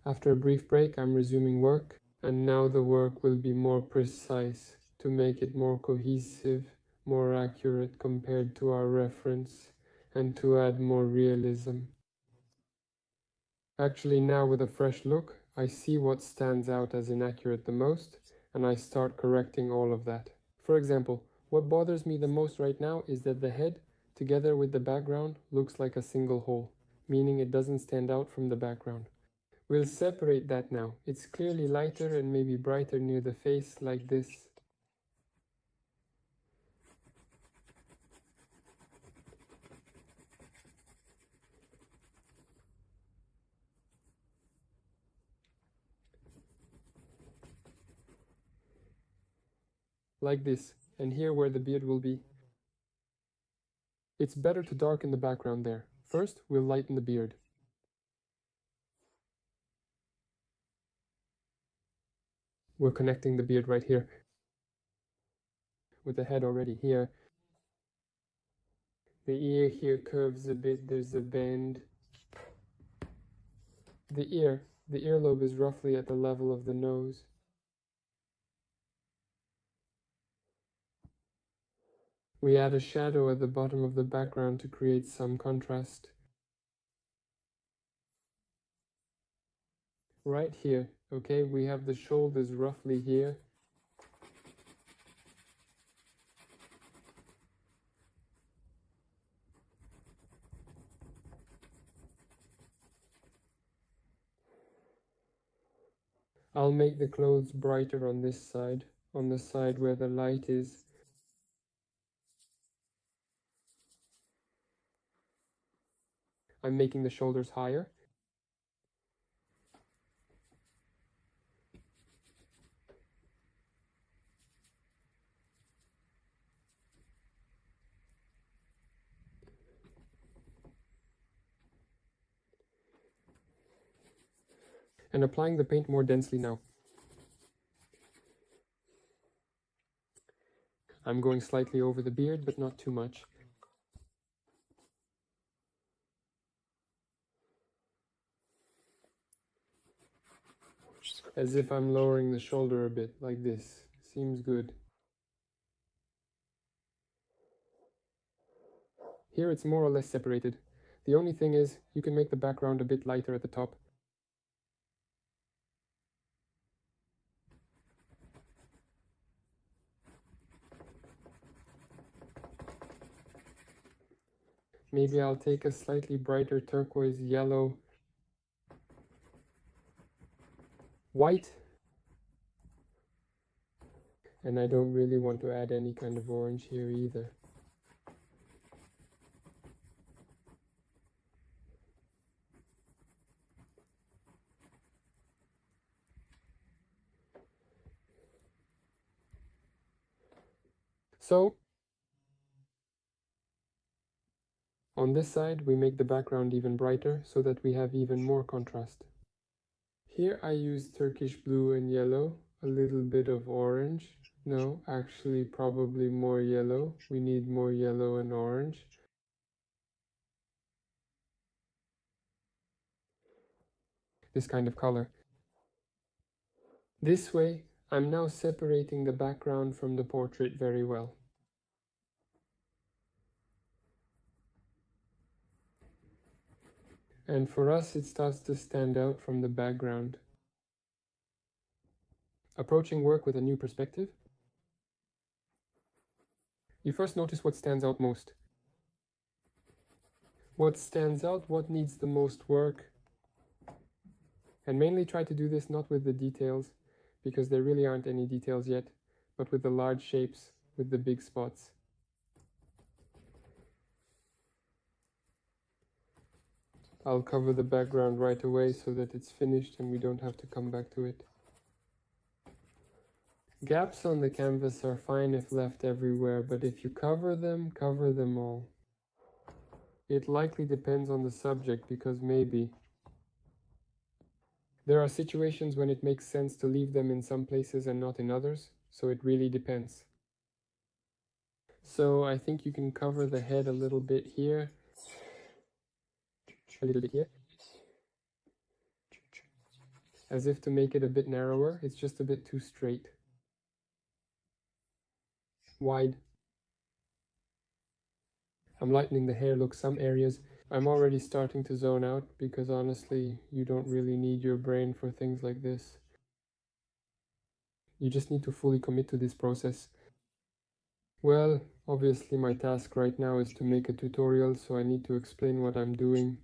After a brief break, I'm resuming work, and now the work will be more precise to make it more cohesive, more accurate compared to our reference, and to add more realism. Actually, now with a fresh look, I see what stands out as inaccurate the most, and I start correcting all of that. For example, what bothers me the most right now is that the head, together with the background, looks like a single whole, meaning it doesn't stand out from the background. We'll separate that now. It's clearly lighter and maybe brighter near the face, like this. Like this, and here where the beard will be. It's better to darken the background there. First, we'll lighten the beard. We're connecting the beard right here, with the head already here. The ear here curves a bit, there's a bend. The earlobe is roughly at the level of the nose. We add a shadow at the bottom of the background to create some contrast. Right here, okay, we have the shoulders roughly here. I'll make the clothes brighter on this side, on the side where the light is. I'm making the shoulders higher. And applying the paint more densely now. I'm going slightly over the beard, but not too much. As if I'm lowering the shoulder a bit, like this. Seems good. Here it's more or less separated. The only thing is, you can make the background a bit lighter at the top. Maybe I'll take a slightly brighter turquoise yellow. White. And I don't really want to add any kind of orange here either. So, on this side, we make the background even brighter so that we have even more contrast. Here I use Turkish blue and yellow, a little bit of orange. No, actually probably more yellow. We need more yellow and orange. This kind of color. This way, I'm now separating the background from the portrait very well. And for us, it starts to stand out from the background. Approaching work with a new perspective. You first notice what stands out most. What stands out, what needs the most work. And mainly try to do this not with the details, because there really aren't any details yet, but with the large shapes, with the big spots. I'll cover the background right away so that it's finished and we don't have to come back to it. Gaps on the canvas are fine if left everywhere, but if you cover them all. It likely depends on the subject, because maybe there are situations when it makes sense to leave them in some places and not in others, so it really depends. So I think you can cover the head a little bit here, a little bit here. as if to make it a bit narrower. It's just a bit too straight. Wide. I'm lightening the hair. Look, some areas I'm already starting to zone out because honestly, you don't really need your brain for things like this. You just need to fully commit to this process. Well, obviously my task right now is to make a tutorial, so I need to explain what I'm doing.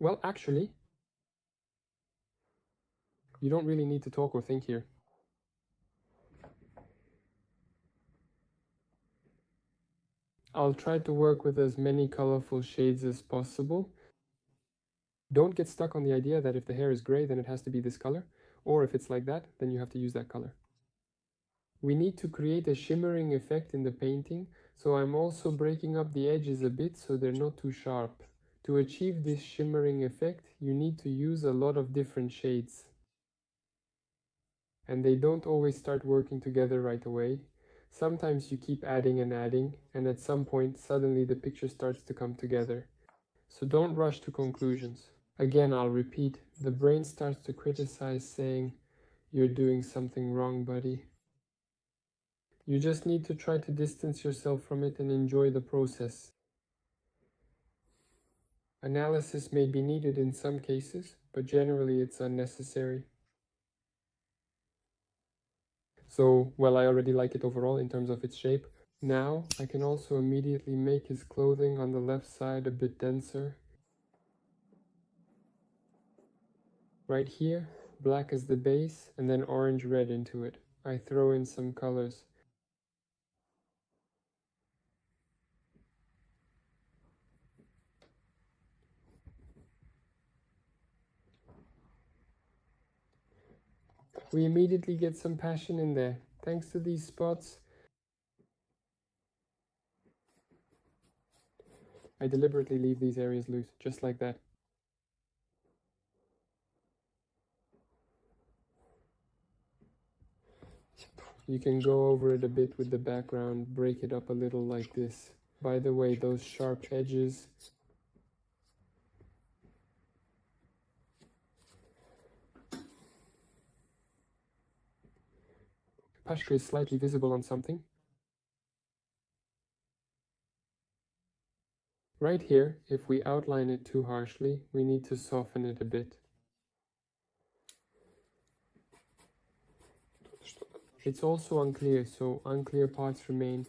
Well, actually, you don't really need to talk or think here. I'll try to work with as many colorful shades as possible. Don't get stuck on the idea that if the hair is gray, then it has to be this color, or if it's like that, then you have to use that color. We need to create a shimmering effect in the painting, so I'm also breaking up the edges a bit so they're not too sharp. To achieve this shimmering effect, you need to use a lot of different shades. And they don't always start working together right away. Sometimes you keep adding, and at some point, suddenly the picture starts to come together. So don't rush to conclusions. Again, I'll repeat, the brain starts to criticize, saying, "You're doing something wrong, buddy." You just need to try to distance yourself from it and enjoy the process. Analysis may be needed in some cases, but generally it's unnecessary. So, well, I already like it overall in terms of its shape. Now, I can also immediately make his clothing on the left side a bit denser. Right here, black as the base, and then orange-red into it. I throw in some colors. We immediately get some passion in there. Thanks to these spots, I deliberately leave these areas loose, just like that. You can go over it a bit with the background, break it up a little like this. By the way, those sharp edges, Pashka is slightly visible on something. Right here, if we outline it too harshly, we need to soften it a bit. It's also unclear, so unclear parts remain.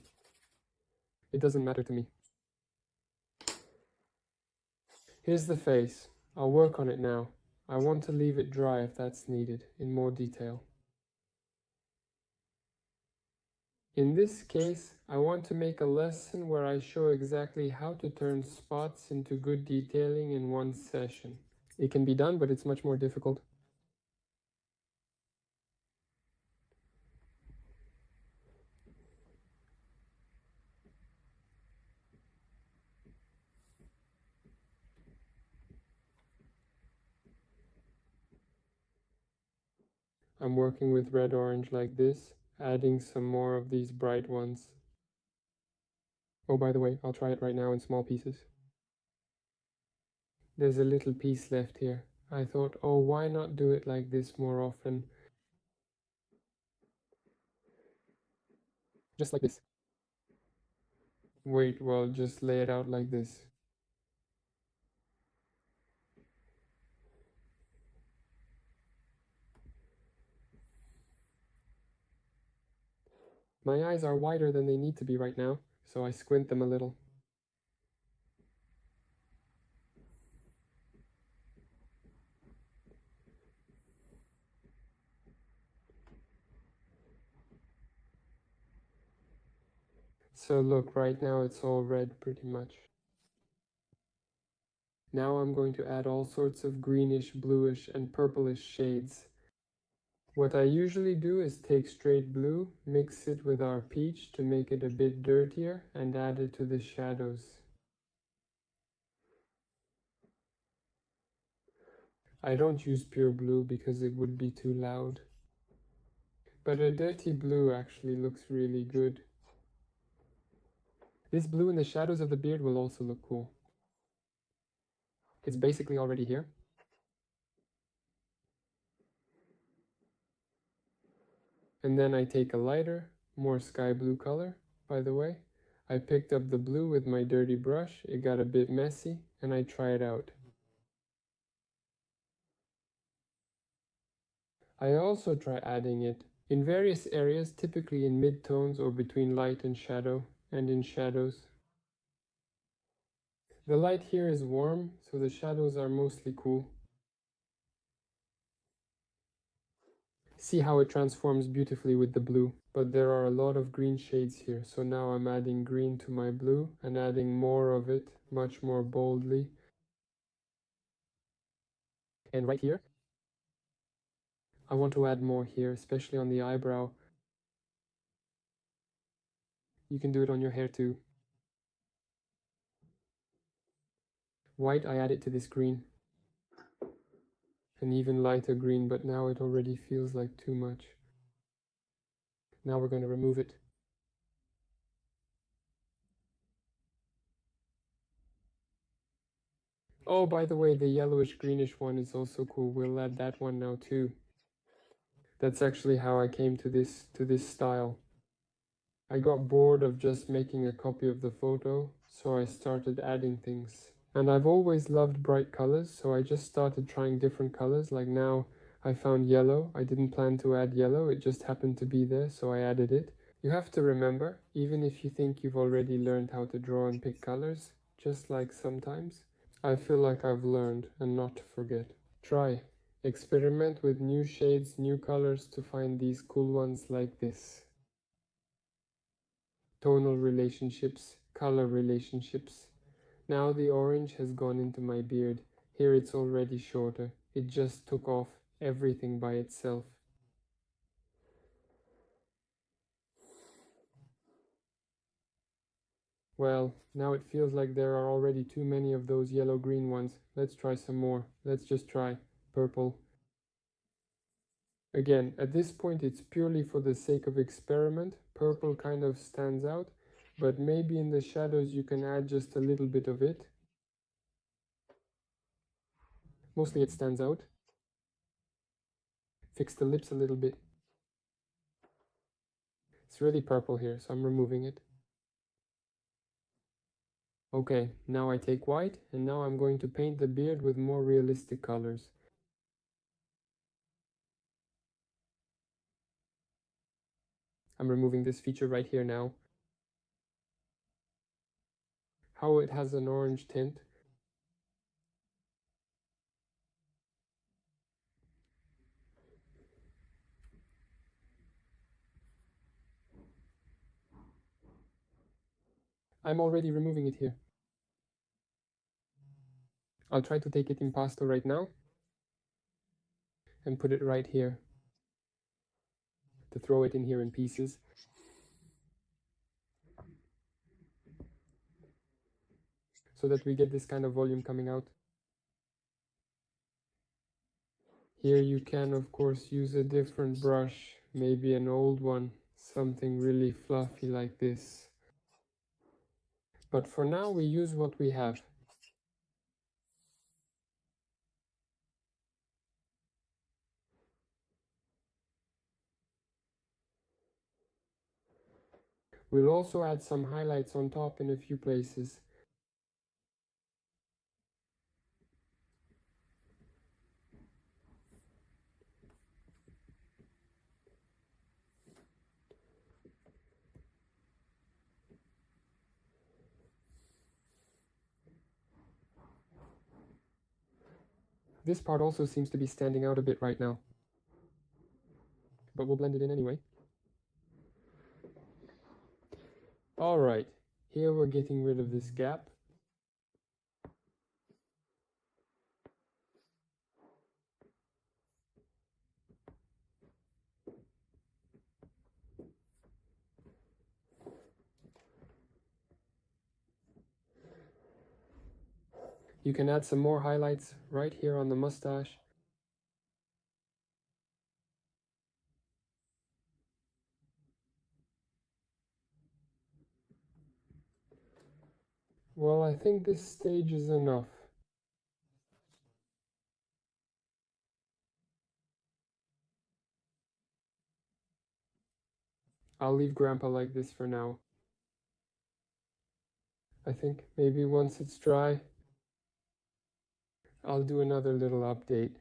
It doesn't matter to me. Here's the face. I'll work on it now. I want to leave it dry if that's needed, in more detail. In this case, I want to make a lesson where I show exactly how to turn spots into good detailing in one session. It can be done, but it's much more difficult. I'm working with red-orange like this, adding some more of these bright ones. Oh, by the way, I'll try it right now in small pieces. There's a little piece left here. I thought, oh, why not do it like this more often? Just like this. Wait, well, just lay it out like this. My eyes are wider than they need to be right now, so I squint them a little. So look, right now it's all red pretty much. Now I'm going to add all sorts of greenish, bluish, and purplish shades. What I usually do is take straight blue, mix it with our peach to make it a bit dirtier, and add it to the shadows. I don't use pure blue because it would be too loud. But a dirty blue actually looks really good. This blue in the shadows of the beard will also look cool. It's basically already here. And then I take a lighter, more sky blue color, by the way. I picked up the blue with my dirty brush, it got a bit messy, and I try it out. I also try adding it in various areas, typically in mid-tones or between light and shadow, and in shadows. The light here is warm, so the shadows are mostly cool. See how it transforms beautifully with the blue. But there are a lot of green shades here, so now I'm adding green to my blue and adding more of it, much more boldly. And right here, I want to add more here, especially on the eyebrow. You can do it on your hair too. White, I add it to this green. An even lighter green, but now it already feels like too much. Now we're going to remove it. Oh, by the way, the yellowish greenish one is also cool. We'll add that one now too. That's actually how I came to this style. I got bored of just making a copy of the photo, so I started adding things. And I've always loved bright colors, so I just started trying different colors. Like now, I found yellow. I didn't plan to add yellow, it just happened to be there, so I added it. You have to remember, even if you think you've already learned how to draw and pick colors, just like sometimes, I feel like I've learned and not to forget. Try. Experiment with new shades, new colors to find these cool ones like this. Tonal relationships, color relationships. Now the orange has gone into my beard. Here it's already shorter. It just took off everything by itself. Well, now it feels like there are already too many of those yellow-green ones. Let's try some more. Let's just try purple. Again, at this point it's purely for the sake of experiment. Purple kind of stands out, but maybe in the shadows you can add just a little bit of it. Mostly it stands out. Fix the lips a little bit. It's really purple here, so I'm removing it. Okay, now I take white, and now I'm going to paint the beard with more realistic colors. I'm removing this feature right here now. How it has an orange tint. I'm already removing it here. I'll try to take it in pastel right now and put it right here to throw it in here in pieces. So that we get this kind of volume coming out. Here you can of course use a different brush, maybe an old one, something really fluffy like this. But for now we use what we have. We'll also add some highlights on top in a few places. This part also seems to be standing out a bit right now, but we'll blend it in anyway. Alright, here we're getting rid of this gap. You can add some more highlights right here on the mustache. Well, I think this stage is enough. I'll leave Grandpa like this for now. I think maybe once it's dry, I'll do another little update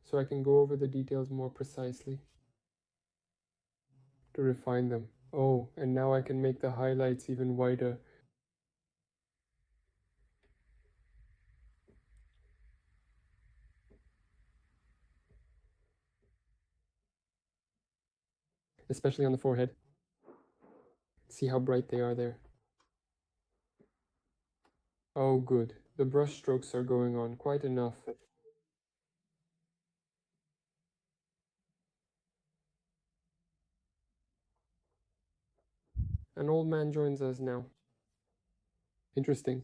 so I can go over the details more precisely to refine them. Oh, and now I can make the highlights even whiter. Especially on the forehead. See how bright they are there. Oh, good. The brush strokes are going on quite enough. An old man joins us now. Interesting.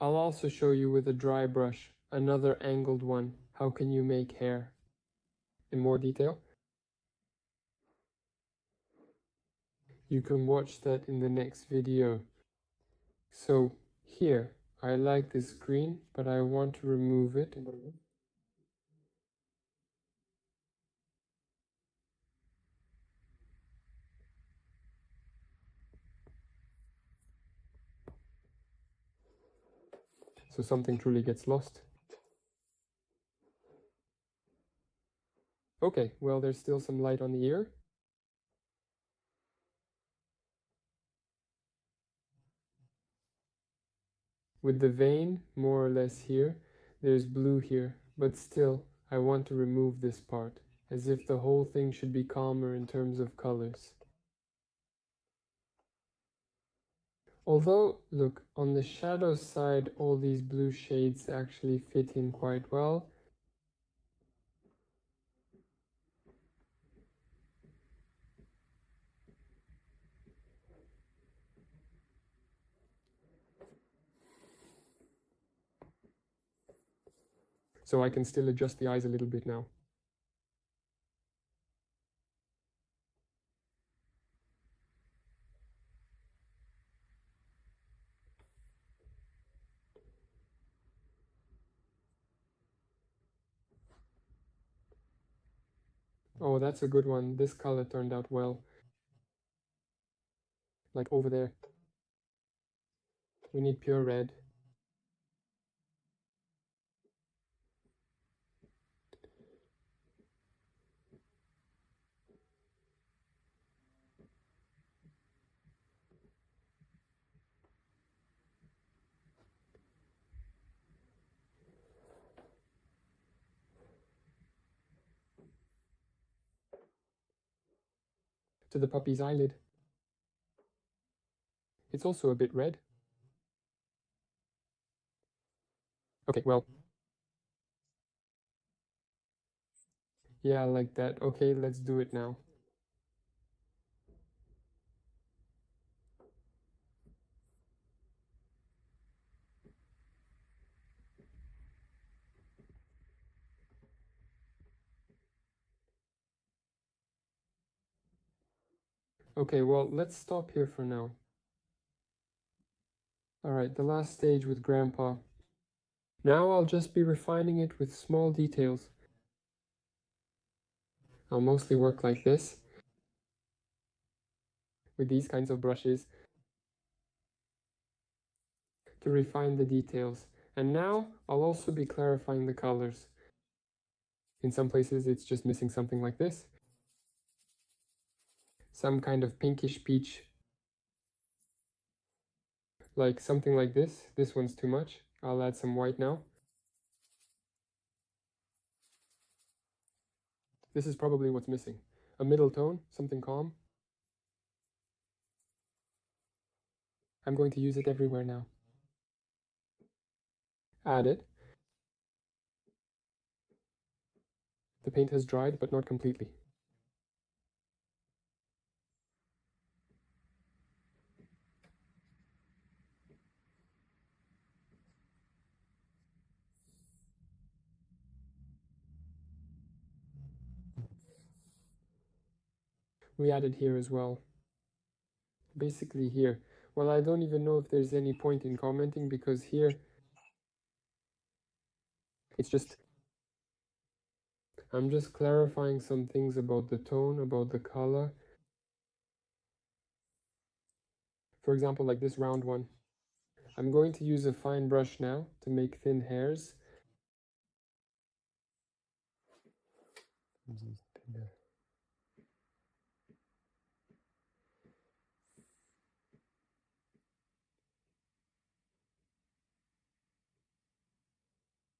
I'll also show you with a dry brush, another angled one. How can you make hair? In more detail? You can watch that in the next video. So here, I like this green, but I want to remove it. So something truly gets lost. Okay, well, there's still some light on the ear. With the vein, more or less here, there's blue here, but still, I want to remove this part, as if the whole thing should be calmer in terms of colors. Although, look, on the shadow side, all these blue shades actually fit in quite well. So I can still adjust the eyes a little bit now. Oh, that's a good one. This color turned out well. Like over there. We need pure red. To the puppy's eyelid. It's also a bit red. Okay, well. Yeah, like that. Okay, let's do it now. Okay, well, let's stop here for now. Alright, the last stage with Grandpa. Now I'll just be refining it with small details. I'll mostly work like this, with these kinds of brushes, to refine the details. And now I'll also be clarifying the colors. In some places it's just missing something like this. Some kind of pinkish peach. Like something like this. This one's too much. I'll add some white now. This is probably what's missing. A middle tone, something calm. I'm going to use it everywhere now. Add it. The paint has dried, but not completely. We added here as well. Basically here. Well, I don't even know if there's any point in commenting because here it's just I'm just clarifying some things about the tone, about the color. For example, like this round one. I'm going to use a fine brush now to make thin hairs.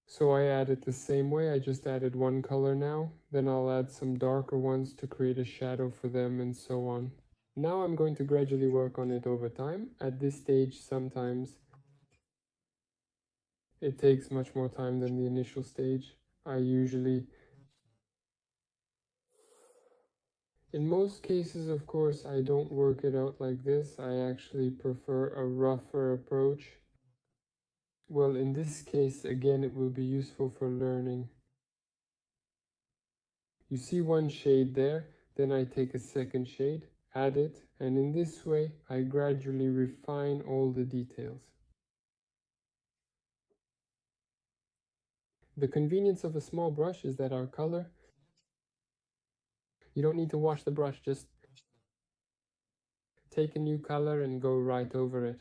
So I add it the same way, I just added one color now, then I'll add some darker ones to create a shadow for them and so on. Now I'm going to gradually work on it over time. At this stage, sometimes it takes much more time than the initial stage. In most cases, of course, I don't work it out like this. I actually prefer a rougher approach. Well, in this case, again, it will be useful for learning. You see one shade there, then I take a second shade, add it, and in this way, I gradually refine all the details. The convenience of a small brush is that our color, you don't need to wash the brush, just take a new color and go right over it.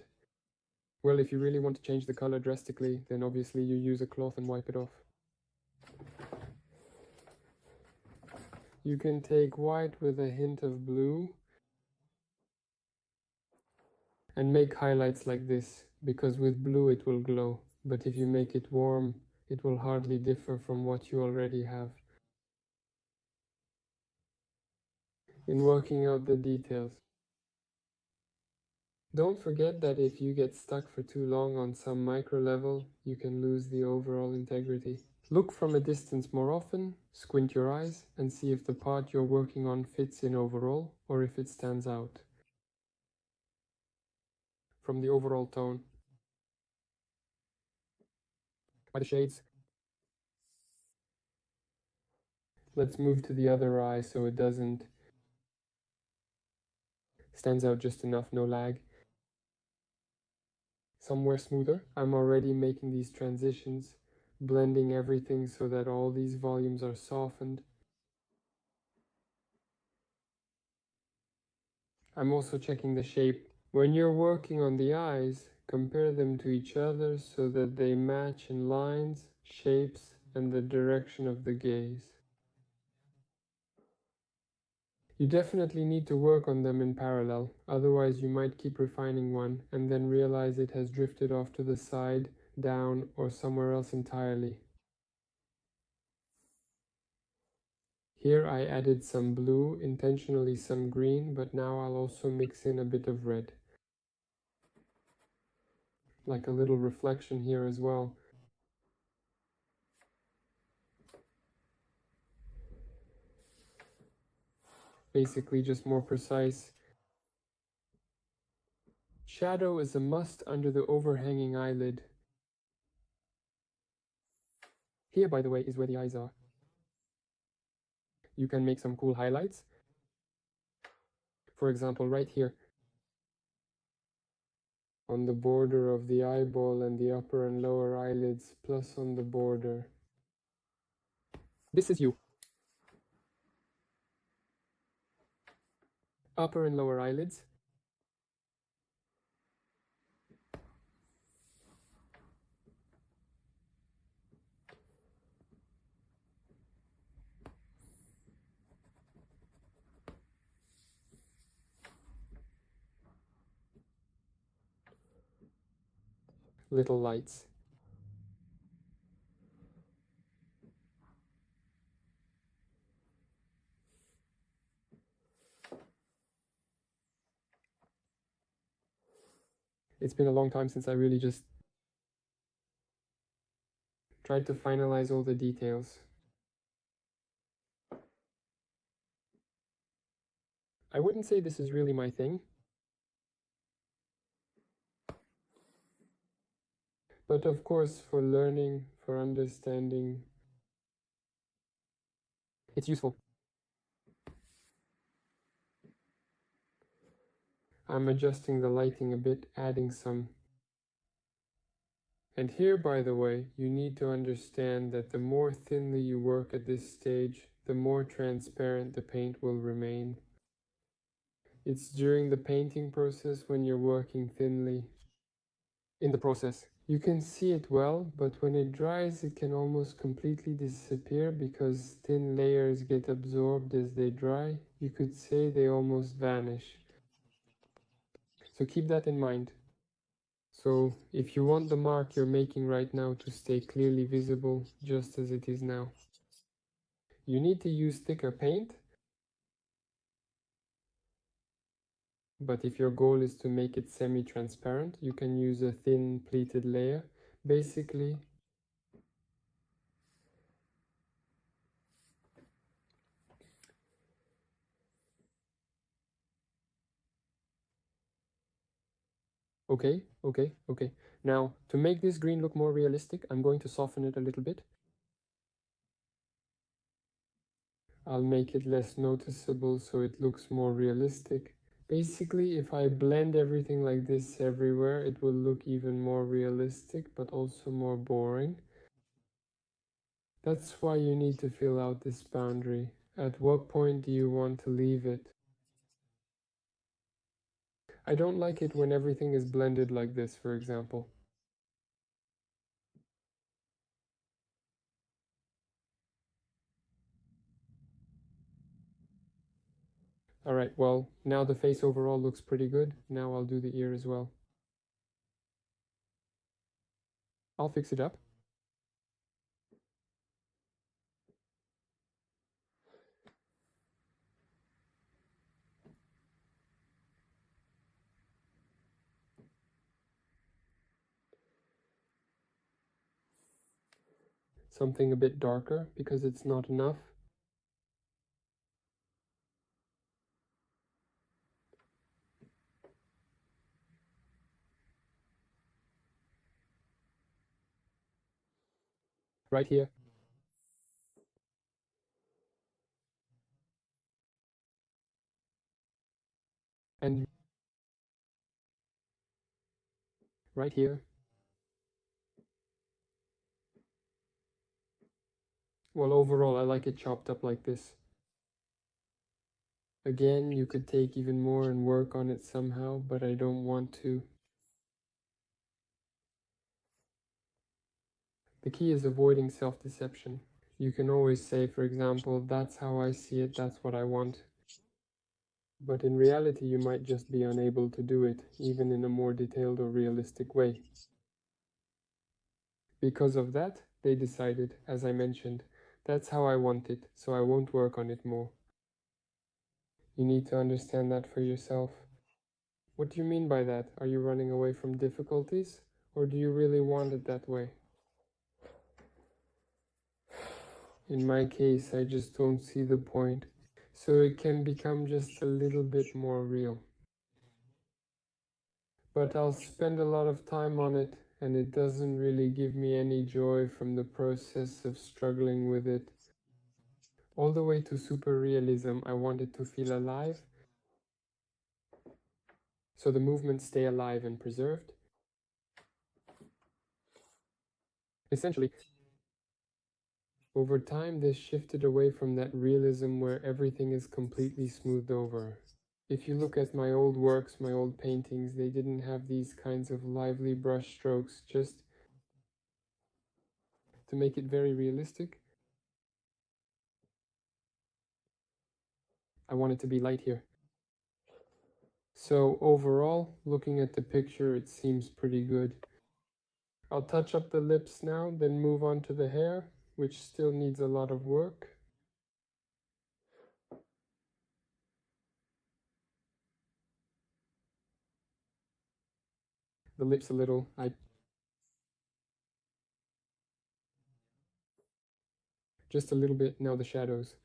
Well, if you really want to change the color drastically, then obviously you use a cloth and wipe it off. You can take white with a hint of blue and make highlights like this, because with blue it will glow, but if you make it warm, it will hardly differ from what you already have. In working out the details. Don't forget that if you get stuck for too long on some micro level, you can lose the overall integrity. Look from a distance more often, squint your eyes, and see if the part you're working on fits in overall, or if it stands out from the overall tone. By the shades. Let's move to the other eye so it doesn't stands out just enough, no lag. Somewhere smoother. I'm already making these transitions, blending everything so that all these volumes are softened. I'm also checking the shape. When you're working on the eyes, compare them to each other so that they match in lines, shapes, and the direction of the gaze. You definitely need to work on them in parallel, otherwise you might keep refining one and then realize it has drifted off to the side, down, or somewhere else entirely. Here I added some blue, intentionally some green, but now I'll also mix in a bit of red. Like a little reflection here as well. Basically just more precise. Shadow is a must under the overhanging eyelid. Here, by the way, is where the eyes are. You can make some cool highlights. For example, right here, on the border of the eyeball and the upper and lower eyelids, plus on the border. This is you. Upper and lower eyelids. Little lights. It's been a long time since I really just tried to finalize all the details. I wouldn't say this is really my thing, but of course for learning, for understanding, it's useful. I'm adjusting the lighting a bit, adding some And here, by the way, you need to understand that the more thinly you work at this stage, the more transparent the paint will remain. It's during the painting process when you're working thinly. In the process, you can see it well, but when it dries, it can almost completely disappear because thin layers get absorbed as they dry. You could say they almost vanish. So keep that in mind. So if you want the mark you're making right now to stay clearly visible, just as it is now, you need to use thicker paint. But if your goal is to make it semi-transparent, you can use a thin pleated layer. Basically, okay. Now, to make this green look more realistic, I'm going to soften it a little bit. I'll make it less noticeable so it looks more realistic. Basically, if I blend everything like this everywhere, it will look even more realistic, but also more boring. That's why you need to fill out this boundary. At what point do you want to leave it? I don't like it when everything is blended like this, for example. Alright, well, now the face overall looks pretty good. Now I'll do the ear as well. I'll fix it up. Something a bit darker because it's not enough. Right here. And right here. Well, overall, I like it chopped up like this. Again, you could take even more and work on it somehow, but I don't want to. The key is avoiding self-deception. You can always say, for example, that's how I see it, that's what I want. But in reality, you might just be unable to do it, even in a more detailed or realistic way. Because of that, they decided, as I mentioned, that's how I want it, so I won't work on it more. You need to understand that for yourself. What do you mean by that? Are you running away from difficulties? Or do you really want it that way? In my case, I just don't see the point. So it can become just a little bit more real. But I'll spend a lot of time on it, and it doesn't really give me any joy from the process of struggling with it. All the way to super realism, I want it to feel alive, so the movements stay alive and preserved. Essentially, over time, this shifted away from that realism where everything is completely smoothed over. If you look at my old works, my old paintings, they didn't have these kinds of lively brush strokes, just to make it very realistic. I want it to be light here. So overall, looking at the picture, it seems pretty good. I'll touch up the lips now, then move on to the hair, which still needs a lot of work. The lips a little, just a little bit, now the shadows.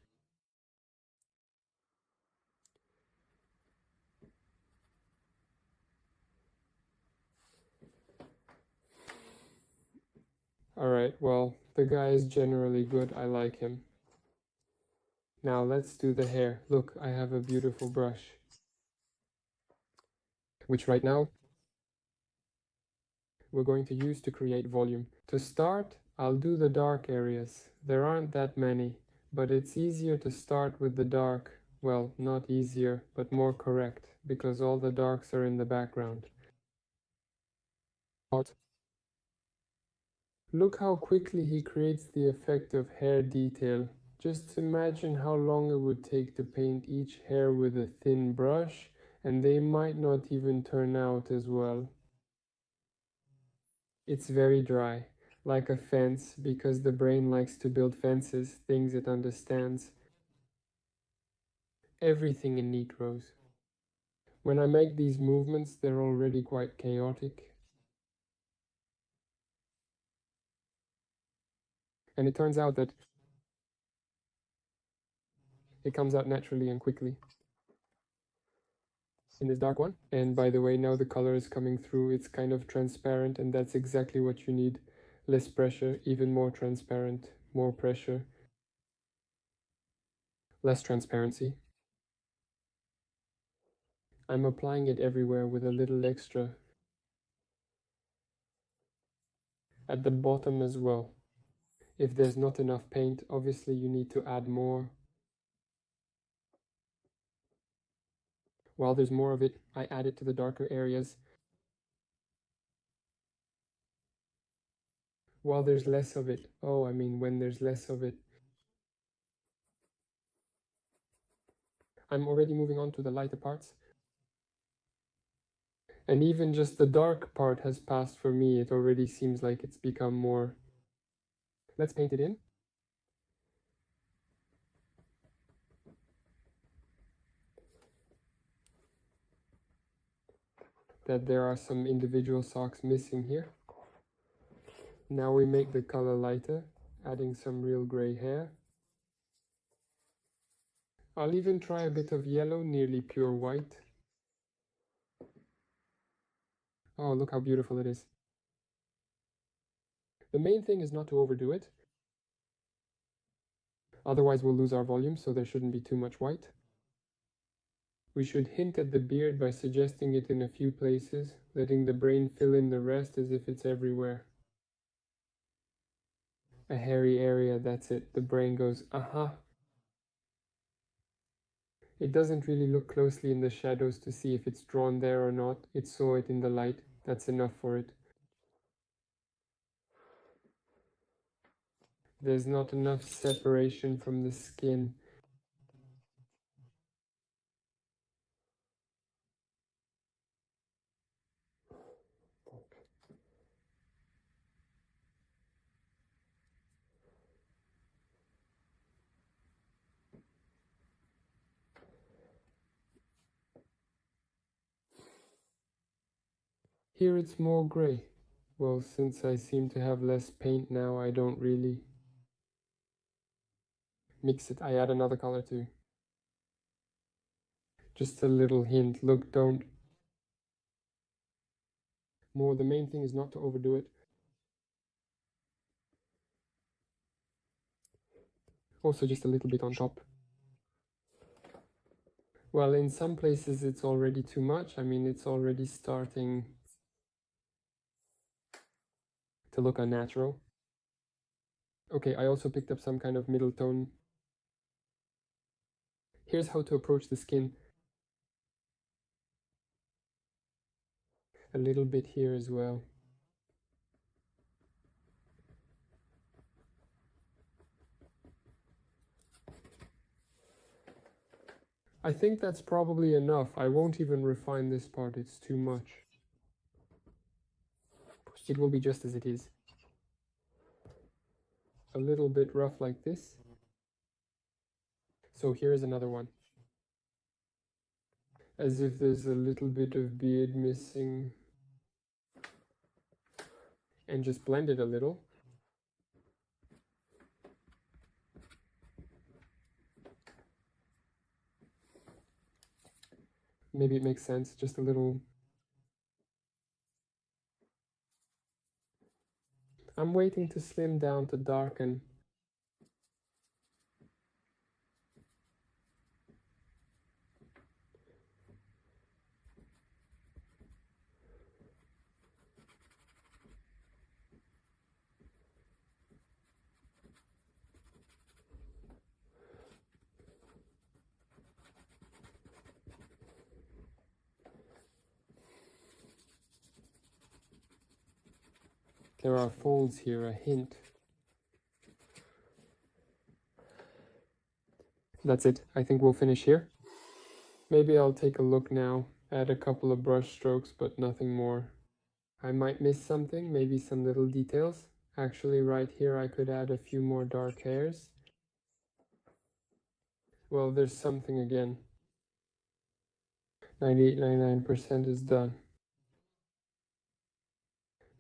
Alright, well, the guy is generally good, I like him. Now let's do the hair. Look, I have a beautiful brush, which right now we're going to use to create volume. To start, I'll do the dark areas. There aren't that many, but it's easier to start with the dark. Well, not easier, but more correct, because all the darks are in the background. Look how quickly he creates the effect of hair detail. Just imagine how long it would take to paint each hair with a thin brush, and they might not even turn out as well. It's very dry, like a fence, because the brain likes to build fences, things it understands. Everything in neat rows. When I make these movements, they're already quite chaotic. And it turns out that it comes out naturally and quickly in this dark one. And by the way, now the color is coming through. It's kind of transparent, and that's exactly what you need. Less pressure, even more transparent, more pressure, less transparency. I'm applying it everywhere with a little extra at the bottom as well. If there's not enough paint, obviously you need to add more. While there's more of it, I add it to the darker areas. While there's less of it, when there's less of it. I'm already moving on to the lighter parts. And even just the dark part has passed for me. It already seems like it's become more. Let's paint it in. That there are some individual socks missing here. Now we make the color lighter, adding some real gray hair. I'll even try a bit of yellow, nearly pure white. Oh, look how beautiful it is. The main thing is not to overdo it. Otherwise we'll lose our volume, so there shouldn't be too much white. We should hint at the beard by suggesting it in a few places, letting the brain fill in the rest as if it's everywhere. A hairy area, that's it. The brain goes, aha. It doesn't really look closely in the shadows to see if it's drawn there or not. It saw it in the light. That's enough for it. There's not enough separation from the skin. Here it's more gray. Well, since I seem to have less paint now, I don't really mix it. I add another color too. Just a little hint. Look, don't. More, the main thing is not to overdo it. Also just a little bit on top. Well, in some places it's already too much. It's already starting to look unnatural. Okay, I also picked up some kind of middle tone. Here's how to approach the skin. A little bit here as well. I think that's probably enough. I won't even refine this part, it's too much. It will be just as it is. A little bit rough like this. So here's another one. As if there's a little bit of beard missing. And just blend it a little. Maybe it makes sense, just a little. I'm waiting to slim down to darken. There are folds here, a hint. That's it. I think we'll finish here. Maybe I'll take a look now, add a couple of brush strokes, but nothing more. I might miss something, maybe some little details. Actually, right here I could add a few more dark hairs. Well, there's something again. 98-99% is done.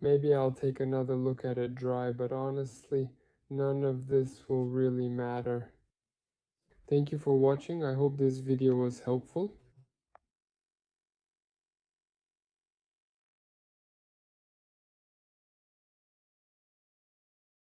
Maybe I'll take another look at it dry, but honestly, none of this will really matter. Thank you for watching. I hope this video was helpful.